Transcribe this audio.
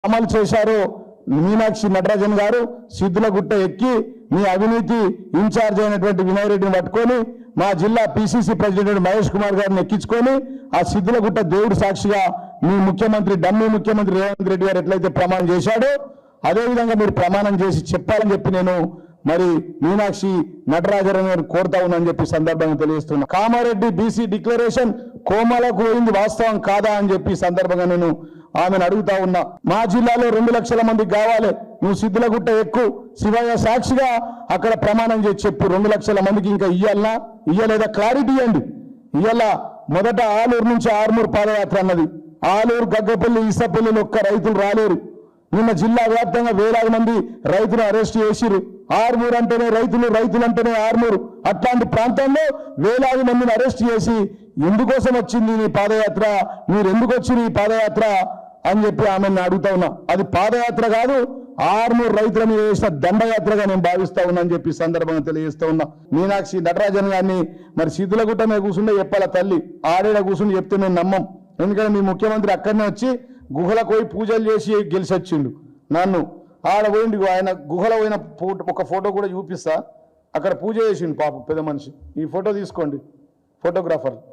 అమలు చేశారో మీనాక్షి నటరాజన్ గారు సిద్ధులగుట్ట ఎక్కి మీ అవినీతి ఇన్ఛార్జ్ అయినటువంటి వినయ్ రెడ్డిని పట్టుకొని మా జిల్లా పిసిసి ప్రెసిడెంట్ మహేష్ కుమార్ గారిని ఎక్కించుకొని ఆ సిద్ధులగుట్ట దేవుడు సాక్షిగా మీ ముఖ్యమంత్రి డమ్మీ ముఖ్యమంత్రి రేవంత్ రెడ్డి గారు ఎట్లయితే ప్రమాణం చేశాడో అదేవిధంగా మీరు ప్రమాణం చేసి చెప్పాలని చెప్పి నేను మరి మీనాక్షి నటరాజన్ గారిని కోరుతా ఉన్నానని చెప్పి సందర్భంగా తెలియజేస్తున్నా. కామారెడ్డి బీసీ డిక్లరేషన్ కోమలకు పోయింది వాస్తవం కాదా అని చెప్పి సందర్భంగా నేను ఆమెను అడుగుతా ఉన్నా. మా జిల్లాలో 2 లక్షల మందికి కావాలి, నువ్వు సిద్ధులగుట్ట ఎక్కువ శివయ్య సాక్షిగా అక్కడ ప్రమాణం చేసి చెప్పు 2 లక్షల మందికి ఇంకా ఇయ్యాలనా ఇయ్యలేదా క్లారిటీ ఇవ్వండి. ఇయ్యాల మొదట ఆలూరు నుంచి ఆర్మూరు పాదయాత్ర అన్నది. ఆలూరు గగ్గపల్లి ఇసపల్లిలో ఒక్క రైతులు రాలేరు. నిన్న జిల్లా వ్యాప్తంగా వేలాది మంది రైతులు అరెస్ట్ చేసిరు. ఆర్మూరు అంటేనే రైతులు, రైతులు అంటేనే ఆర్మూరు. అట్లాంటి ప్రాంతంలో వేలాది మందిని అరెస్ట్ చేసి ఎందుకోసం వచ్చింది నీ పాదయాత్ర, మీరు ఎందుకు వచ్చింది ఈ పాదయాత్ర అని చెప్పి ఆమెను అడుగుతా ఉన్నా. అది పాదయాత్ర కాదు, ఆర్మూరు రైతుల మీద చేసిన దండయాత్రగా నేను భావిస్తా ఉన్నా అని చెప్పి సందర్భంగా తెలియజేస్తా ఉన్నా. మీనాక్షి నటరాజన్ గారిని మరి సిద్ధులగుట్ట మీద కూర్చుంటే చెప్పాల తల్లి, ఆడేడ కూర్చుని చెప్తే మేము నమ్మం. ఎందుకంటే మీ ముఖ్యమంత్రి అక్కడనే వచ్చి గుహలకు పోయి పూజలు చేసి గెలిచి వచ్చిండు. నన్ను ఆడ పోయిండు, ఆయన గుహలో పోయిన ఒక ఫోటో కూడా చూపిస్తా. అక్కడ పూజ చేసిండు పాపం పెద్ద మనిషి. ఈ ఫోటో తీసుకోండి, ఫోటోగ్రాఫర్.